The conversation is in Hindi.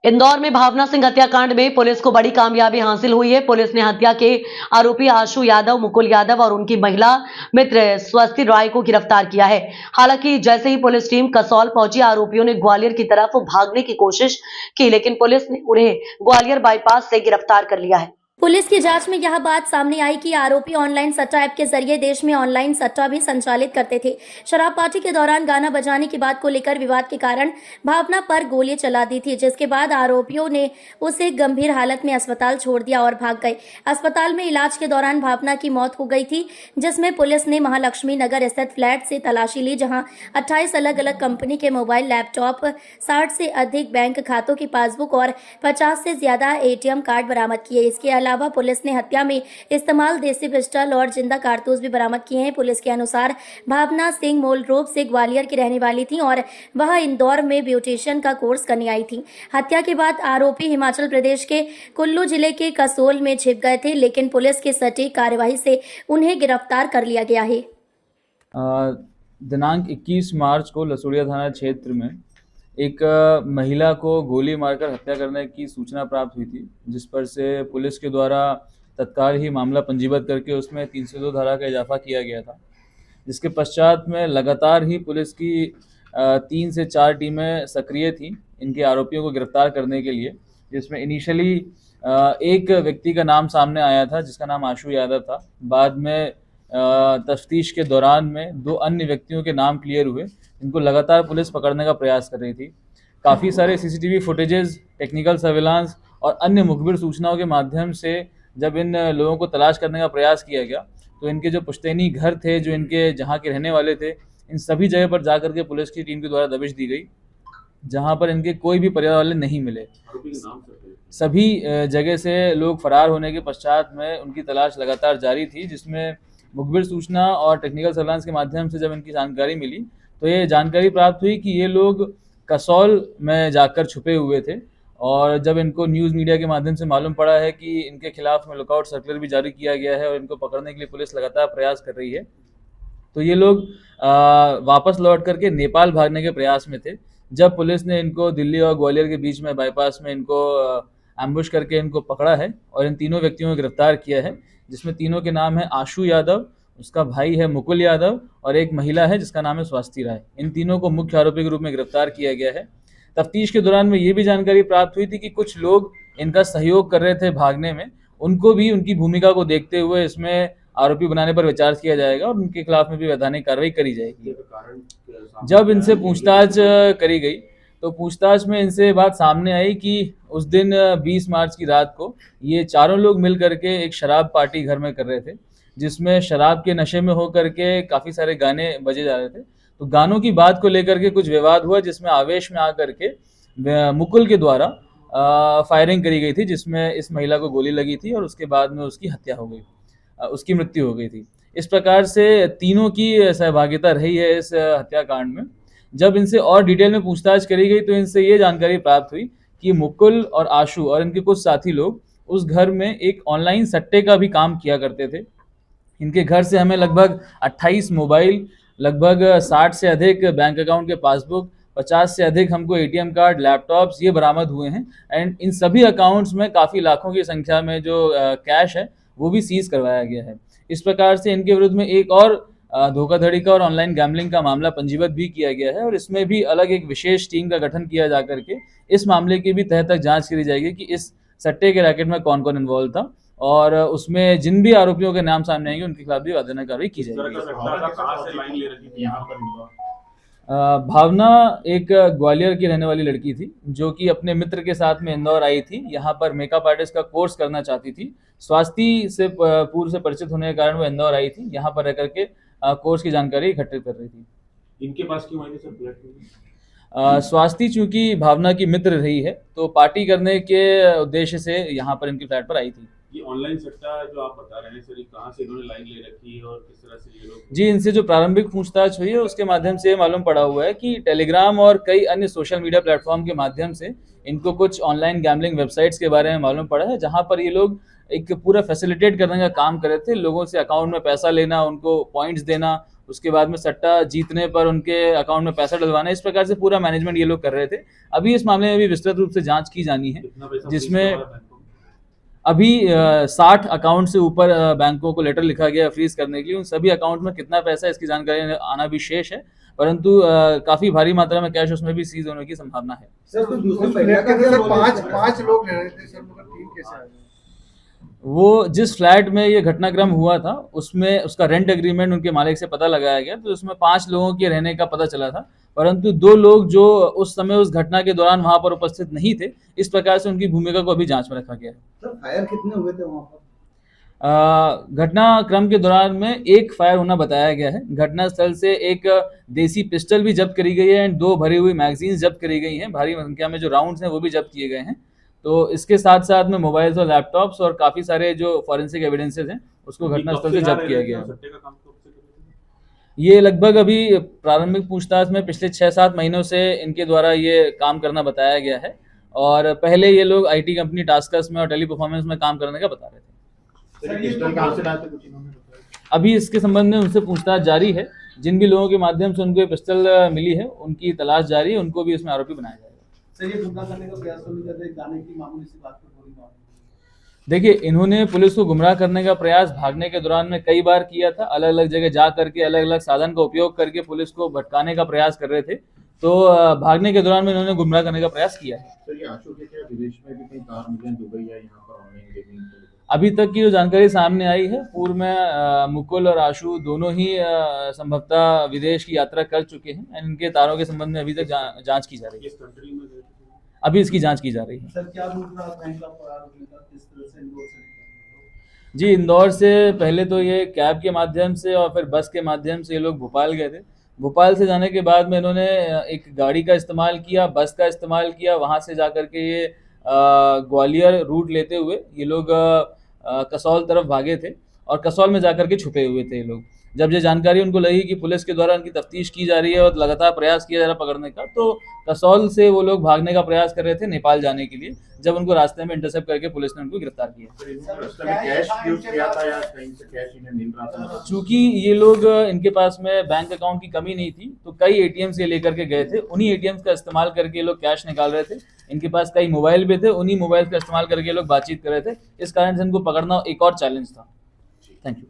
इंदौर में भावना सिंह हत्याकांड में पुलिस को बड़ी कामयाबी हासिल हुई है। पुलिस ने हत्या के आरोपी आशु यादव, मुकुल यादव और उनकी महिला मित्र स्वस्ति राय को गिरफ्तार किया है। हालांकि जैसे ही पुलिस टीम कसौल पहुंची, आरोपियों ने ग्वालियर की तरफ भागने की कोशिश की, लेकिन पुलिस ने उन्हें ग्वालियर बाईपास से गिरफ्तार कर लिया है। पुलिस की जांच में यह बात सामने आई कि आरोपी ऑनलाइन सट्टा ऐप के जरिए देश में ऑनलाइन सट्टा भी संचालित करते थे। शराब पार्टी के दौरान गाना बजाने की बात को लेकर विवाद के कारण भावना पर गोली चला दी थी, जिसके बाद आरोपियों ने उसे गंभीर हालत में अस्पताल छोड़ दिया और भाग गए। अस्पताल में इलाज के दौरान भावना की मौत हो गई थी, जिसमें पुलिस ने महालक्ष्मी नगर स्थित फ्लैट से तलाशी ली, जहां 28 अलग अलग कंपनी के मोबाइल, लैपटॉप, 60 से अधिक बैंक खातों की पासबुक और 50 से ज्यादा ATM कार्ड बरामद किए। इसके अलावा पुलिस ने हत्या में इस्तेमाल देसी पिस्टल और जिंदा कारतूस भी बरामद किए हैं। पुलिस के अनुसार भावना सिंह मूल रूप से ग्वालियर की रहने वाली थी और वह इंदौर में ब्यूटिशियन का कोर्स करने आई थी। हत्या के बाद आरोपी हिमाचल प्रदेश के कुल्लू जिले के कसोल में छिप गए थे, लेकिन पुलिस की सटीक कार्यवाही से उन्हें गिरफ्तार कर लिया गया है। दिनांक 21 मार्च को लसुड़िया थाना क्षेत्र में एक महिला को गोली मारकर हत्या करने की सूचना प्राप्त हुई थी, जिस पर से पुलिस के द्वारा तत्काल ही मामला पंजीबद्ध करके उसमें 302 धारा का इजाफा किया गया था। जिसके पश्चात में लगातार ही पुलिस की 3 से 4 टीमें सक्रिय थी इनके आरोपियों को गिरफ्तार करने के लिए, जिसमें इनिशियली एक व्यक्ति का नाम सामने आया था जिसका नाम आशु यादव था। बाद में तफ्तीश के दौरान में 2 अन्य व्यक्तियों के नाम क्लियर हुए, इनको लगातार पुलिस पकड़ने का प्रयास कर रही थी। काफ़ी सारे CCTV फुटेजेस, टेक्निकल सर्विलांस और अन्य मुखबिर सूचनाओं के माध्यम से जब इन लोगों को तलाश करने का प्रयास किया गया, तो इनके जो पुश्तैनी घर थे, जो इनके जहाँ के रहने वाले थे, इन सभी जगह पर जा करके पुलिस की टीम के द्वारा दबिश दी गई, जहाँ पर इनके कोई भी परिवार वाले नहीं मिले। सभी जगह से लोग फरार होने के पश्चात में उनकी तलाश लगातार जारी थी, जिसमें मुखबिर सूचना और टेक्निकल सर्विलांस के माध्यम से जब इनकी जानकारी मिली, तो ये जानकारी प्राप्त हुई कि ये लोग कसौल में जाकर छुपे हुए थे। और जब इनको न्यूज़ मीडिया के माध्यम से मालूम पड़ा है कि इनके खिलाफ में लुकआउट सर्कुलर भी जारी किया गया है और इनको पकड़ने के लिए पुलिस लगातार प्रयास कर रही है, तो ये लोग वापस लौट करके नेपाल भागने के प्रयास में थे। जब पुलिस ने इनको दिल्ली और ग्वालियर के बीच में बाईपास में इनको एम्बुश करके इनको पकड़ा है और इन तीनों व्यक्तियों को गिरफ्तार किया है, जिसमें तीनों के नाम है आशु यादव, उसका भाई है मुकुल यादव और एक महिला है जिसका नाम है स्वस्ति राय। इन तीनों को मुख्य आरोपी के रूप में गिरफ्तार किया गया है। तफ्तीश के दौरान में ये भी जानकारी प्राप्त हुई थी कि कुछ लोग इनका सहयोग कर रहे थे भागने में, उनको भी उनकी भूमिका को देखते हुए इसमें आरोपी बनाने पर विचार किया जाएगा और उनके खिलाफ में भी वैधानिक कार्रवाई करी जाएगी। जब इनसे पूछताछ करी गई, तो पूछताछ में इनसे बात सामने आई कि उस दिन 20 मार्च की रात को ये चारों लोग मिल करके एक शराब पार्टी घर में कर रहे थे, जिसमें शराब के नशे में होकर के काफ़ी सारे गाने बजे जा रहे थे। तो गानों की बात को लेकर के कुछ विवाद हुआ, जिसमें आवेश में आकर के मुकुल के द्वारा फायरिंग करी गई थी, जिसमें इस महिला को गोली लगी थी और उसके बाद में उसकी हत्या हो गई, उसकी मृत्यु हो गई थी। इस प्रकार से तीनों की सहभागिता रही है इस हत्याकांड में। जब इनसे और डिटेल में पूछताछ करी गई, तो इनसे ये जानकारी प्राप्त हुई कि मुकुल और आशु और इनके कुछ साथी लोग उस घर में एक ऑनलाइन सट्टे का भी काम किया करते थे। इनके घर से हमें लगभग 28 मोबाइल, लगभग 60 से अधिक बैंक अकाउंट के पासबुक, 50 से अधिक हमको ATM कार्ड, लैपटॉप्स ये बरामद हुए हैं। एंड इन सभी अकाउंट्स में काफ़ी लाखों की संख्या में जो कैश है वो भी सीज करवाया गया है। इस प्रकार से इनके विरुद्ध में एक और धोखाधड़ी का और ऑनलाइन गैम्बलिंग का मामला पंजीबद्ध भी किया गया है और इसमें भी अलग एक विशेष टीम का गठन किया जा करके इस मामले की भी तह तक जांच करी जाएगी कि इस सट्टे के रैकेट में कौन कौन इन्वॉल्व था और उसमें जिन भी आरोपियों के नाम सामने आएंगे उनके खिलाफ भी वैधानिक कार्रवाई की जाएगी। भावना एक ग्वालियर की रहने वाली लड़की थी, जो कि अपने मित्र के साथ में इंदौर आई थी। यहाँ पर मेकअप आर्टिस्ट का कोर्स करना चाहती थी। स्वास्थ्य से पूर्व से परिचित होने के कारण वो इंदौर आई थी, यहाँ पर रह करके कोर्स की जानकारी इकट्ठित कर रही थी। इनके पास क्यों आई थी सर? स्वास्थ्य चूंकि भावना की मित्र रही है, तो पार्टी करने के उद्देश्य से यहाँ पर इनकी फ्लैट पर आई थी। ये ऑनलाइन सट्टा जो आप बता रहे हैं सर, कहाँ से इन्होंने लाइन ले रखी है और किस तरह से ये लोग? जी, इनसे जो प्रारंभिक पूछताछ हुई है उसके माध्यम से मालूम पड़ा हुआ है कि टेलीग्राम और कई अन्य सोशल मीडिया प्लेटफॉर्म के माध्यम से इनको कुछ ऑनलाइन गैम्बलिंग वेबसाइट्स के बारे में मालूम पड़ा है, जहां पर ये लोग एक पूरा फैसिलिटेट करने का काम कर रहे थे। लोगों से अकाउंट में पैसा लेना, उनको पॉइंट्स देना, उसके बाद में सट्टा जीतने पर उनके अकाउंट में पैसा डलवाना, इस प्रकार से पूरा मैनेजमेंट ये लोग कर रहे थे। अभी इस मामले में भी विस्तृत रूप से जांच की जानी है, कितना पैसा जिसमें फ्रीज करवाया बैंकों में? अभी 60 अकाउंट से ऊपर बैंकों को लेटर लिखा गया फ्रीज करने के लिए। उन सभी अकाउंट में कितना पैसा, इसकी जानकारी आना भी शेष है, परंतु काफी भारी मात्रा में कैश उसमें भी सीज होने की संभावना है। सर तो दूसरे फ्लैट के अंदर पांच लोग रह रहे थे सर, मगर टीम कैसे आ गई? वो जिस फ्लैट में ये घटनाक्रम हुआ था उसमें उसका रेंट एग्रीमेंट उनके मालिक से पता लगाया गया, तो उसमें 5 लोगों के रहने का पता चला था, परंतु 2 लोग जो उस समय उस घटना के दौरान वहां पर उपस्थित नहीं थे, इस प्रकार से उनकी भूमिका को अभी जांच में रखा गया है। सर फायर कितने हुए थे वहाँ पर? घटनाक्रम के दौरान में एक फायर होना बताया गया है। घटना स्थल से एक देसी पिस्टल भी जब्त करी गई है एंड 2 भरी हुई मैगजीन्स जब्त करी गई हैं। भारी संख्या में जो राउंड्स हैं वो भी जब्त किए गए हैं। तो इसके साथ साथ में मोबाइल्स और लैपटॉप्स और काफी सारे जो फॉरेंसिक एविडेंसेस हैं उसको घटनास्थल से जब्त किया गया है। सट्टे का काम कब से कर रहे थे? ये लगभग अभी प्रारंभिक पूछताछ में पिछले 6-7 महीनों से इनके द्वारा ये काम करना बताया गया है, और पहले ये लोग आईटी कंपनी टास्कस में और टेली परफॉर्मेंस में काम करने का बता रहे थे। सर ये पिस्टल कहाँ से लाए थे, कुछ इन्होंने बताया? अभी इसके संबंध में उनसे पूछताछ जारी है। जिन भी लोगों के माध्यम से उनको ये पिस्टल मिली है उनकी तलाश जारी है, उनको भी इसमें आरोपी बनाया जाएगा। सर ये गुमराह करने का प्रयास तो नहीं कर रहे, गाने की मामूली सी बात पर गोली मार दी। देखिए, इन्होंने पुलिस को गुमराह करने का प्रयास भागने के दौरान में कई बार किया था। अलग अलग जगह जा करके अलग अलग साधन का उपयोग करके पुलिस को भटकाने का प्रयास कर रहे थे, तो भागने के दौरान में इन्होंने गुमराह करने का प्रयास किया है। सर ये आशु के क्या विदेश में भी कई कार मिले हैं, दुबई या यहाँ पर ऑनलाइन गेमिंग के लिए? अभी तक की जो जानकारी सामने आई है, पूर्व में मुकुल और आशु दोनों ही संभवतः विदेश की यात्रा कर चुके हैं एंड इनके तारों के संबंध में अभी तक जांच की जा रही है। किस कंट्री में गए थे? अभी इसकी जांच की जा रही है। सर क्या रूट रहा बैंक का फरार होने का, किस तरह से इंदौर से निकला? जी, इंदौर से पहले तो ये कैब के माध्यम से और फिर बस के माध्यम से ये लोग भोपाल गए थे। भोपाल से जाने के बाद में इन्होंने एक गाड़ी का इस्तेमाल किया, बस का इस्तेमाल किया, वहाँ से जा कर के ये ग्वालियर रूट लेते हुए ये लोग कसौल तरफ भागे थे और कसौल में जाकर के छुपे हुए थे ये लोग। जब ये जानकारी उनको लगी कि पुलिस के द्वारा उनकी तफ्तीश की जा रही है और लगातार प्रयास किया जा रहा है पकड़ने का, तो कसौल से वो लोग भागने का प्रयास कर रहे थे नेपाल जाने के लिए, जब उनको रास्ते में इंटरसेप्ट करके पुलिस ने उनको गिरफ्तार किया। सर इन्होंने रास्ते में कैश यूज किया था या कहीं से कैश इन्हें मिल रहा था? चूंकि ये लोग इनके पास में बैंक अकाउंट की कमी नहीं थी, तो कई एटीएम से लेकर के गए थे। उन्हीं एटीएम का इस्तेमाल करके ये लोग कैश निकाल रहे थे। इनके पास कई मोबाइल भी थे, उन्हीं मोबाइल का इस्तेमाल करके ये लोग बातचीत कर रहे थे। इस कारण से इनको पकड़ना एक और चैलेंज था। Thank you.